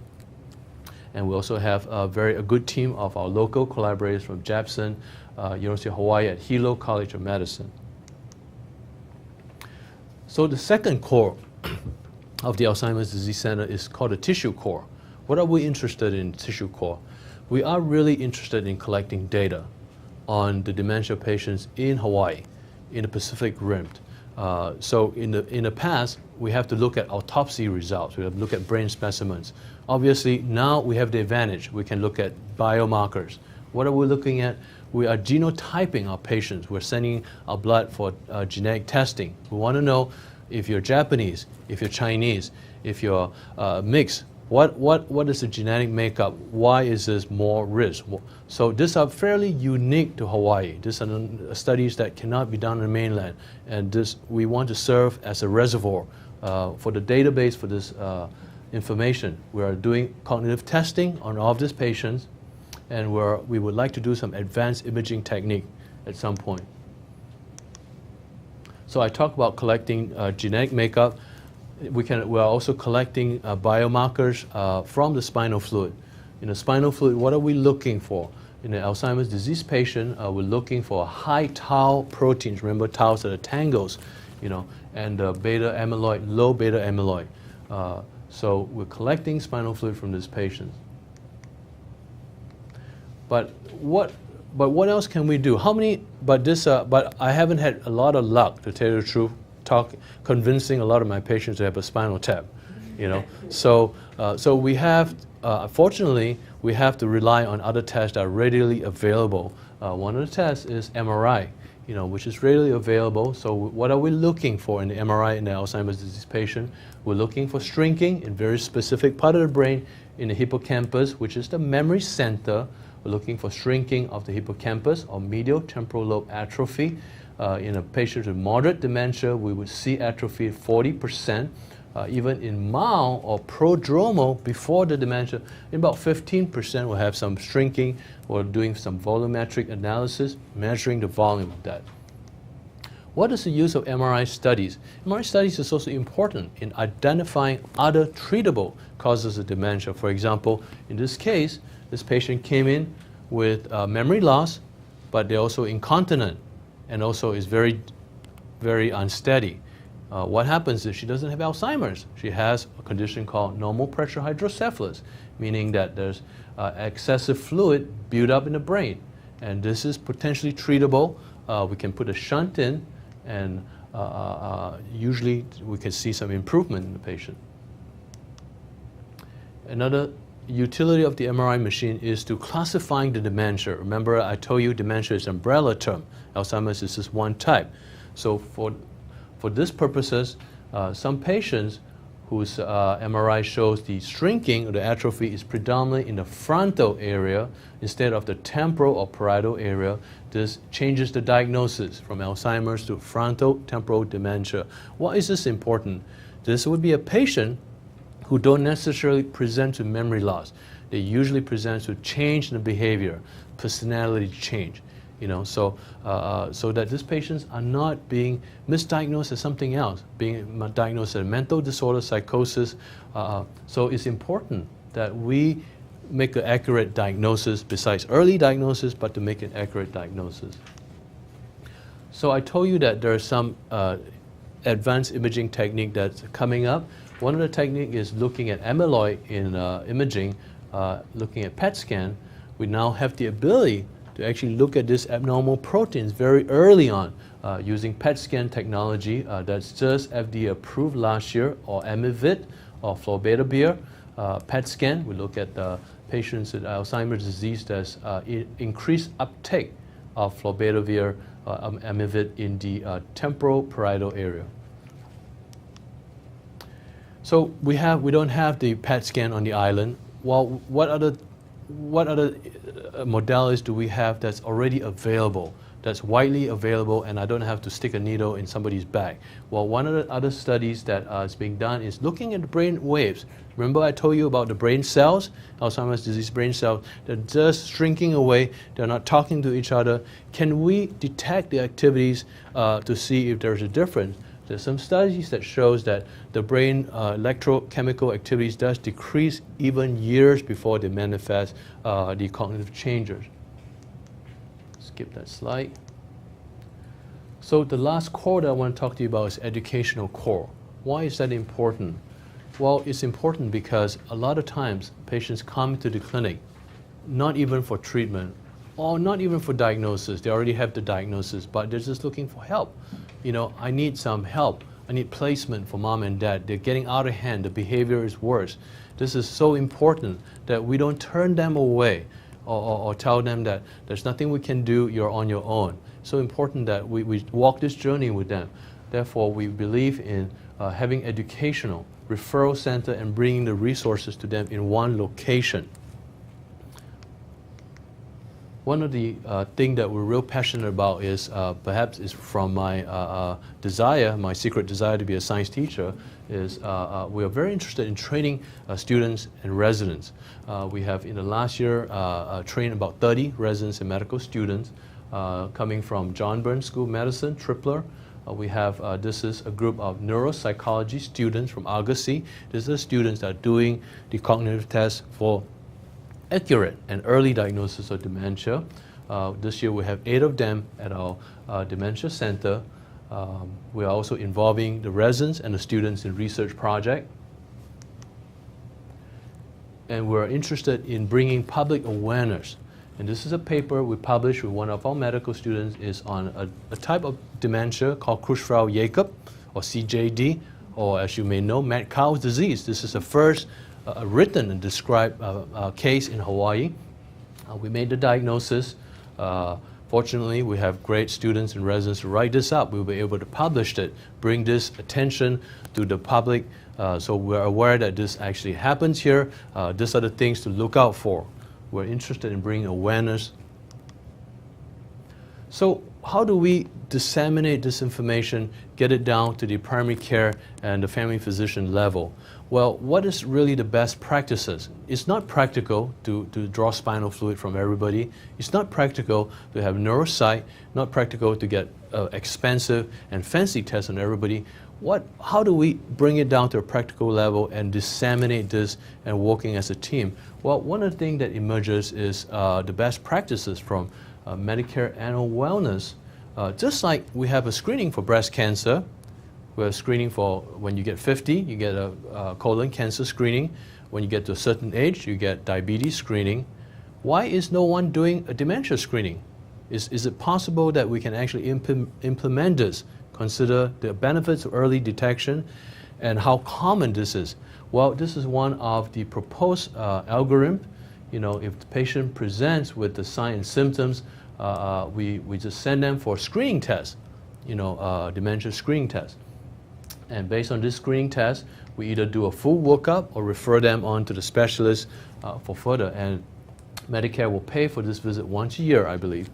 And we also have a good team of our local collaborators from Japson, University of Hawaii at Hilo College of Medicine. So the second core of the Alzheimer's Disease Center is called the tissue core. What are we interested in tissue core? We are really interested in collecting data on the dementia patients in Hawaii, in the Pacific Rim. So in the past, we have to look at autopsy results. We have to look at brain specimens. Obviously, now we have the advantage. We can look at biomarkers. What are we looking at? We are genotyping our patients. We're sending our blood for genetic testing. We want to know if you're Japanese, if you're Chinese, if you're mixed. What is the genetic makeup? Why is this more risk? So these are fairly unique to Hawaii. These are studies that cannot be done on the mainland. And we want to serve as a reservoir for the database for this information. We are doing cognitive testing on all of these patients, and we would like to do some advanced imaging technique at some point. So I talked about collecting genetic makeup. We are also collecting biomarkers from the spinal fluid. In the spinal fluid, what are we looking for? In an Alzheimer's disease patient, we're looking for high tau proteins. Remember, taus are the tangles, and beta amyloid, low beta amyloid. So we're collecting spinal fluid from these patients. But what else can we do? But I haven't had a lot of luck, to tell you the truth, convincing a lot of my patients to have a spinal tap, So we have, fortunately, we have to rely on other tests that are readily available. One of the tests is MRI, which is readily available. So what are we looking for in the MRI in the Alzheimer's disease patient? We're looking for shrinking in very specific part of the brain in the hippocampus, which is the memory center. We're looking for shrinking of the hippocampus or medial temporal lobe atrophy. In a patient with moderate dementia, we would see atrophy at 40%. Even in mild or prodromal, before the dementia, in about 15% will have some shrinking. We're doing some volumetric analysis, measuring the volume of that. What is the use of MRI studies? MRI studies is also important in identifying other treatable causes of dementia. For example, in this case, this patient came in with memory loss, but they're also incontinent, and also is very very unsteady. What happens if she doesn't have Alzheimer's? She has a condition called normal pressure hydrocephalus, meaning that there's excessive fluid built up in the brain. And this is potentially treatable. We can put a shunt in, and usually we can see some improvement in the patient. Another utility of the MRI machine is to classifying the dementia. Remember, I told you dementia is an umbrella term. Alzheimer's is just one type. So for these purposes, some patients whose MRI shows the shrinking or the atrophy is predominantly in the frontal area instead of the temporal or parietal area. This changes the diagnosis from Alzheimer's to frontal temporal dementia. Why is this important? This would be a patient who don't necessarily present to memory loss. They usually present to change in the behavior, personality change. So that these patients are not being misdiagnosed as something else, being diagnosed as a mental disorder, psychosis. So it's important that we make an accurate diagnosis, besides early diagnosis, but to make an accurate diagnosis. So I told you that there are some advanced imaging technique that's coming up. One of the techniques is looking at amyloid in imaging, looking at PET scan. We now have the ability to actually look at these abnormal proteins very early on using PET scan technology that's just FDA approved last year, or amyvid or fluobetadine. PET scan, we look at the patients with Alzheimer's disease that's increased uptake of fluobetadine, amyvid in the temporal parietal area. So we don't have the PET scan on the island. Well, what other modalities do we have that's already available, that's widely available, and I don't have to stick a needle in somebody's back? Well, one of the other studies that is being done is looking at the brain waves. Remember I told you about the brain cells, Alzheimer's disease brain cells, they're just shrinking away, they're not talking to each other. Can we detect the activities to see if there's a difference? There's some studies that shows that the brain electrochemical activities does decrease even years before they manifest the cognitive changes. Skip that slide. So the last core that I want to talk to you about is educational core. Why is that important? Well, it's important because a lot of times patients come to the clinic not even for treatment or not even for diagnosis. They already have the diagnosis, but they're just looking for help. I need some help. I need placement for mom and dad. They're getting out of hand. The behavior is worse. This is so important that we don't turn them away or tell them that there's nothing we can do, you're on your own. So important that we walk this journey with them. Therefore, we believe in having educational referral center and bringing the resources to them in one location. One of the things that we're real passionate about is perhaps is from my desire, my secret desire to be a science teacher, is we are very interested in training students and residents. We have in the last year trained about 30 residents and medical students coming from John Burns School of Medicine, Tripler. We have, this is a group of neuropsychology students from Agassiz. These are students that are doing the cognitive tests for accurate and early diagnosis of dementia. This year we have 8 of them at our dementia center. We are also involving the residents and the students in research project. And we're interested in bringing public awareness. And this is a paper we published with one of our medical students, is on a type of dementia called Creutzfeldt-Jakob, or CJD, or as you may know, mad cow's disease. This is the first written and described case in Hawaii. We made the diagnosis. Fortunately, we have great students and residents to write this up. We'll be able to publish it, bring this attention to the public, so we're aware that this actually happens here. These are the things to look out for. We're interested in bringing awareness. So how do we disseminate this information, get it down to the primary care and the family physician level? Well, what is really the best practices? It's not practical to draw spinal fluid from everybody. It's not practical to have neuropsych, not practical to get expensive and fancy tests on everybody. How do we bring it down to a practical level and disseminate this and working as a team? Well, one of the things that emerges is the best practices from Medicare Annual Wellness Just like we have a screening for breast cancer, we have screening for when you get 50, you get a colon cancer screening. When you get to a certain age, you get diabetes screening. Why is no one doing a dementia screening? Is it possible that we can actually implement this, consider the benefits of early detection and how common this is? Well, this is one of the proposed algorithm. You know, if the patient presents with the signs and symptoms, we just send them for a screening test, you know, dementia screening test. And based on this screening test, we either do a full workup or refer them on to the specialist for further. And Medicare will pay for this visit once a year, I believe.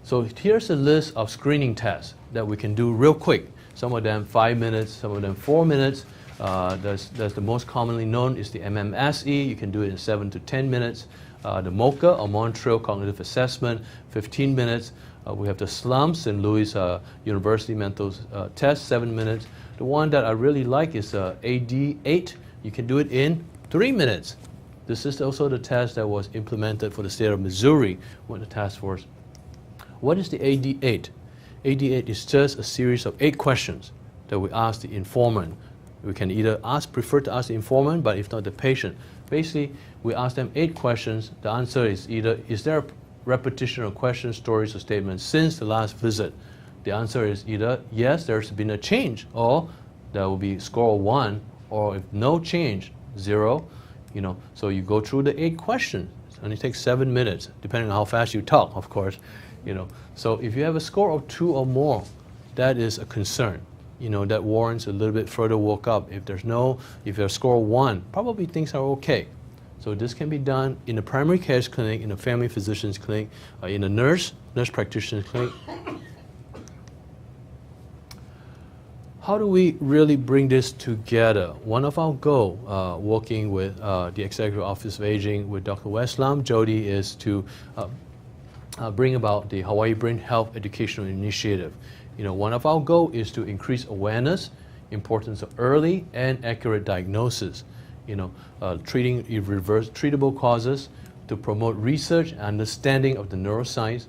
So here's a list of screening tests that we can do real quick. Some of them 5 minutes, some of them 4 minutes. There's the most commonly known is the MMSE. You can do it in 7 to 10 minutes. The MOCA, or Montreal Cognitive Assessment, 15 minutes. We have the SLUM, St. Louis University Mental Test, 7 minutes. The one that I really like is AD8. You can do it in 3 minutes. This is also the test that was implemented for the state of Missouri with the task force. What is the AD8? AD8 is just a series of 8 questions that we ask the informant. We can either prefer to ask the informant, but if not the patient. Basically, we ask them 8 questions. The answer is either, is there a repetition of questions, stories, or statements since the last visit? The answer is either, yes, there's been a change, or there will be score 1, or if no change, 0. You know, so you go through the 8 questions. It only takes 7 minutes, depending on how fast you talk, of course. You know, so if you have a score of 2 or more, that is a concern. You know, that warrants a little bit further workup. If there's score 1, probably things are okay. So this can be done in a primary care clinic, in a family physician's clinic, in a nurse practitioner's clinic. How do we really bring this together? One of our goals, working with the Executive Office of Aging with Dr. Wes Lam, Jody, is to bring about the Hawaii Brain Health Educational Initiative. You know, one of our goals is to increase awareness, importance of early and accurate diagnosis. You know, treating treatable causes, to promote research and understanding of the neuroscience,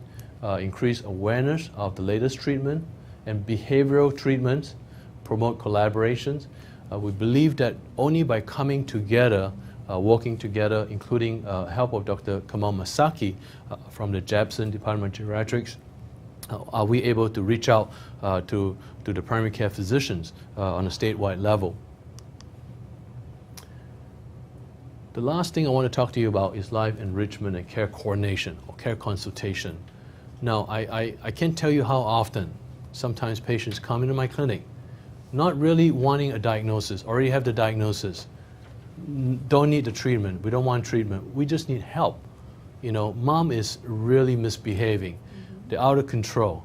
increase awareness of the latest treatment and behavioral treatments, promote collaborations. We believe that only by coming together, working together, including help of Dr. Kamal Masaki from the Jepson Department of Geriatrics, are we able to reach out to the primary care physicians on a statewide level. The last thing I want to talk to you about is life enrichment and care coordination or care consultation. Now, I can't tell you how often sometimes patients come into my clinic not really wanting a diagnosis, already have the diagnosis, don't need the treatment, we don't want treatment, we just need help. You know, mom is really misbehaving, they're out of control.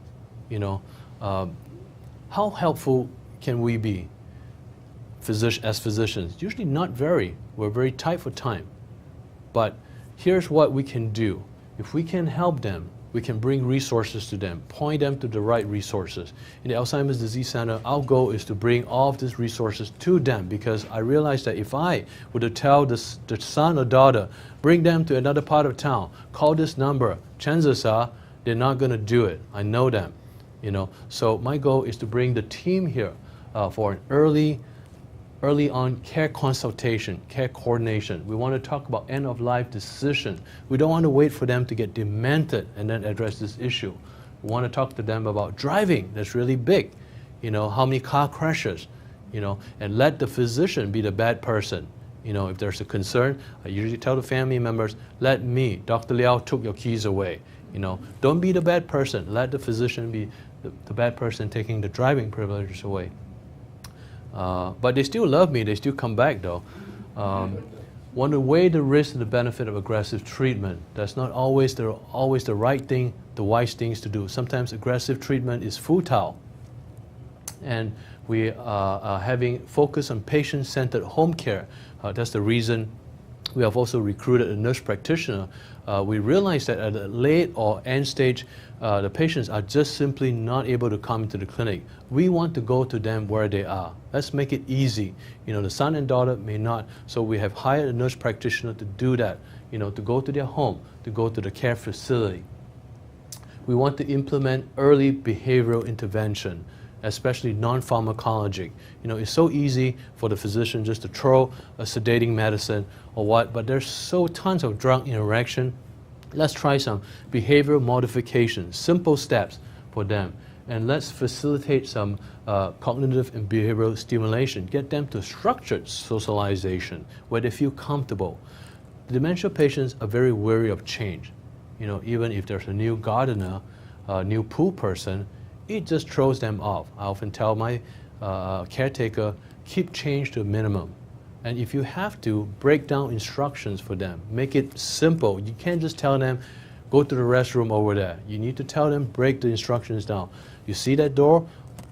You know, how helpful can we be as physicians? Usually not very. We're very tight for time. But here's what we can do. If we can help them, we can bring resources to them, point them to the right resources. In the Alzheimer's Disease Center, our goal is to bring all of these resources to them, because I realize that if I were to tell the son or daughter, bring them to another part of town, call this number, chances are they're not going to do it. I know them. You know, so my goal is to bring the team here for an early on care consultation, care coordination. We want to talk about end-of-life decision. We don't want to wait for them to get demented and then address this issue. We want to talk to them about driving. That's really big. You know, how many car crashes, you know, and let the physician be the bad person. You know, if there's a concern, I usually tell the family members, let me, Dr. Liow took your keys away. You know, don't be the bad person. Let the physician be the bad person taking the driving privileges away. But they still love me. They still come back, though. Want to weigh the risk and the benefit of aggressive treatment. That's not always the right thing, the wise things to do. Sometimes aggressive treatment is futile. And we are having focus on patient-centered home care. That's the reason we have also recruited a nurse practitioner. We realize that at a late or end stage, the patients are just simply not able to come into the clinic. We want to go to them where they are. Let's make it easy. You know, the son and daughter may not, so we have hired a nurse practitioner to do that, you know, to go to their home, to go to the care facility. we want to implement early behavioral intervention, especially non-pharmacologic. You know, it's so easy for the physician just to throw a sedating medicine or what, but there's so tons of drug interaction. Let's try some behavioral modifications, simple steps for them. And let's facilitate some cognitive and behavioral stimulation. Get them to structured socialization where they feel comfortable. Dementia patients are very wary of change. You know, even if there's a new gardener, a new pool person, it just throws them off. I often tell my caretaker, keep change to a minimum. And if you have to, break down instructions for them. Make it simple. You can't just tell them, go to the restroom over there. You need to tell them, break the instructions down. You see that door?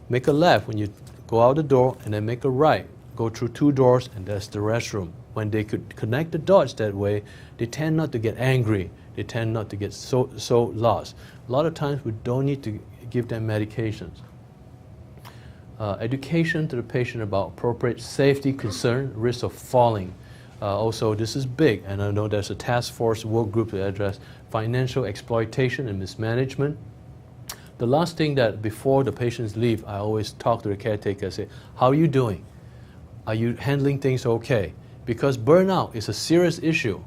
Make a left when you go out the door, and then make a right. Go through 2 doors, and that's the restroom. When they could connect the dots that way, they tend not to get angry. They tend not to get so lost. A lot of times we don't need to give them medications. Education to the patient about appropriate safety concern, risk of falling. Also, this is big, and I know there's a task force work group to address financial exploitation and mismanagement. The last thing that before the patients leave, I always talk to the caretaker and say, how are you doing? Are you handling things okay? Because burnout is a serious issue.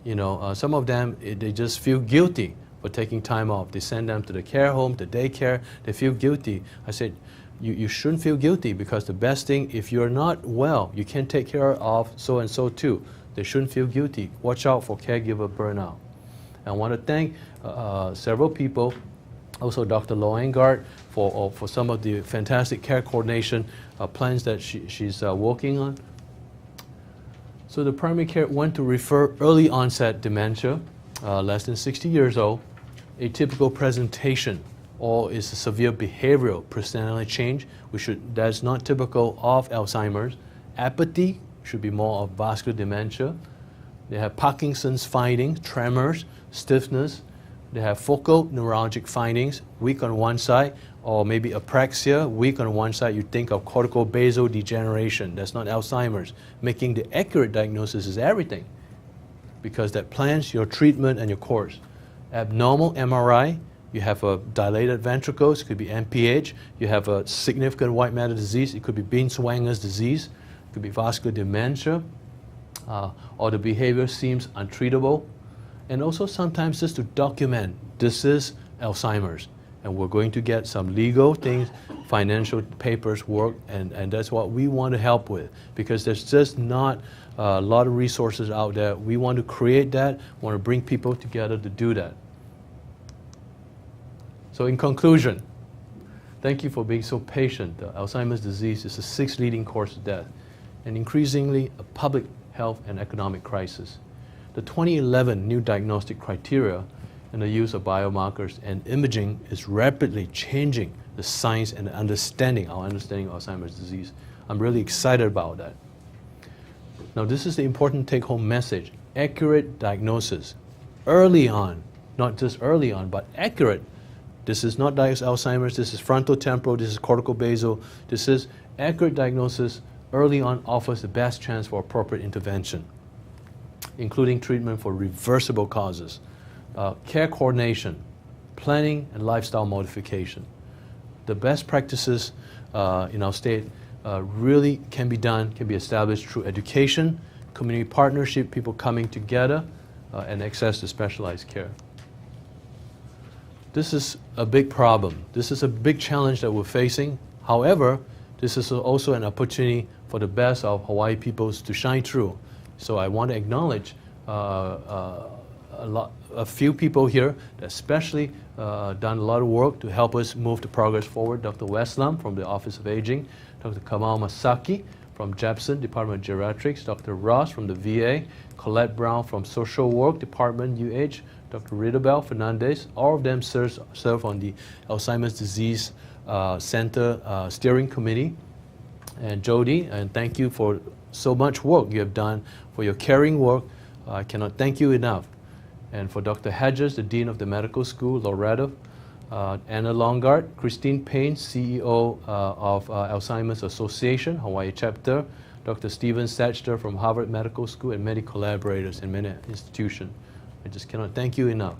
You know, some of them, they just feel guilty for taking time off. They send them to the care home, the daycare, they feel guilty. I said, you shouldn't feel guilty, because the best thing, if you're not well, you can take care of so-and-so too. They shouldn't feel guilty. Watch out for caregiver burnout. I want to thank several people, also Dr. Liow for some of the fantastic care coordination plans that she's working on. So the primary care want to refer early onset dementia, less than 60 years old, atypical presentation, or is a severe behavioral personality change, that's not typical of Alzheimer's. Apathy should be more of vascular dementia. They have Parkinson's findings, tremors, stiffness. They have focal neurologic findings, weak on one side, or maybe apraxia, weak on one side. You think of cortical basal degeneration. That's not Alzheimer's. Making the accurate diagnosis is everything, because that plans your treatment and your course. Abnormal MRI, you have a dilated ventricles, it could be NPH. You have a significant white matter disease, it could be Binswanger's disease, it could be vascular dementia, or the behavior seems untreatable. And also sometimes just to document, this is Alzheimer's. And we're going to get some legal things, financial papers work, and that's what we want to help with, because there's just not a lot of resources out there. We want to create that, want to bring people together to do that. So in conclusion, thank you for being so patient. Alzheimer's disease is the 6th leading cause of death, and increasingly a public health and economic crisis. The 2011 new diagnostic criteria and the use of biomarkers and imaging is rapidly changing the science and our understanding of Alzheimer's disease. I'm really excited about that. Now, this is the important take-home message. Accurate diagnosis early on, not just early on, but accurate. This is not Alzheimer's, this is frontotemporal, this is cortical basal. This is accurate diagnosis early on offers the best chance for appropriate intervention, including treatment for reversible causes, care coordination, planning, and lifestyle modification. The best practices in our state really can be done, can be established through education, community partnership, people coming together, and access to specialized care. This is a big problem. This is a big challenge that we're facing. However, this is also an opportunity for the best of Hawaii peoples to shine through. So I want to acknowledge a few people here that especially done a lot of work to help us move the progress forward. Dr. Westlam from the Office of Aging, Dr. Kamal Masaki from Jepson, Department of Geriatrics, Dr. Ross from the VA, Colette Brown from Social Work Department, UH, Dr. Ridabel Fernandez. All of them serve on the Alzheimer's Disease Center Steering Committee. And Jody, and thank you for so much work you have done, for your caring work. I cannot thank you enough. And for Dr. Hedges, the Dean of the Medical School, Loretta, Anna Longard, Christine Payne, CEO of Alzheimer's Association, Hawaii chapter, Dr. Stephen Satchter from Harvard Medical School, and many collaborators in many institutions. I just cannot thank you enough.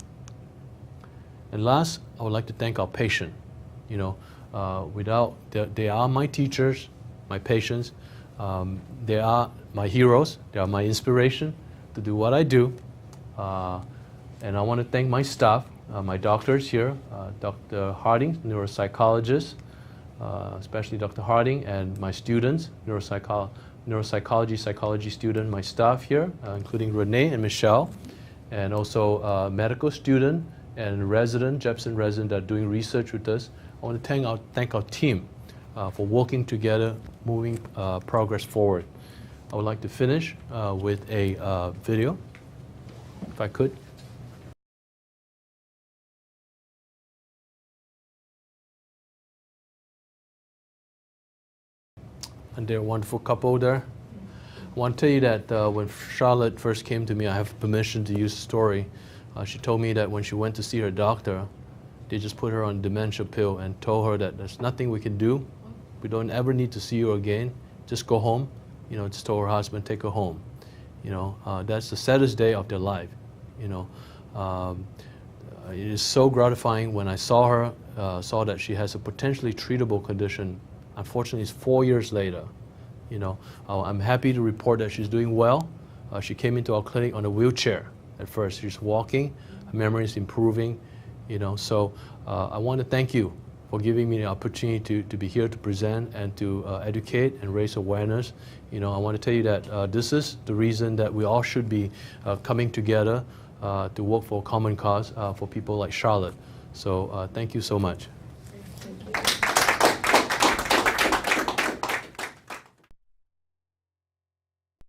And last, I would like to thank our patient. You know, they are my teachers, my patients. They are my heroes. They are my inspiration to do what I do. And I want to thank my staff, my doctors here, Dr. Harding, neuropsychologist, especially Dr. Harding, and my students, neuropsychology, psychology student, my staff here, including Renee and Michelle, and also medical student and resident, Jepson resident that are doing research with us. I want to thank our team for working together, moving progress forward. I would like to finish with a video, if I could. And they're a wonderful couple there. I want to tell you that when Charlotte first came to me, I have permission to use the story. She told me that when she went to see her doctor, they just put her on dementia pill and told her that there's nothing we can do. We don't ever need to see you again. Just go home. You know, just told her husband, take her home. You know, that's the saddest day of their life. You know, it is so gratifying when I saw her, saw that she has a potentially treatable condition. Unfortunately, it's 4 years later. You know, I'm happy to report that she's doing well. She came into our clinic on a wheelchair at first. She's walking, her memory is improving. You know, so I want to thank you for giving me the opportunity to be here to present and to educate and raise awareness. You know, I want to tell you that this is the reason that we all should be coming together to work for a common cause for people like Charlotte. So thank you so much.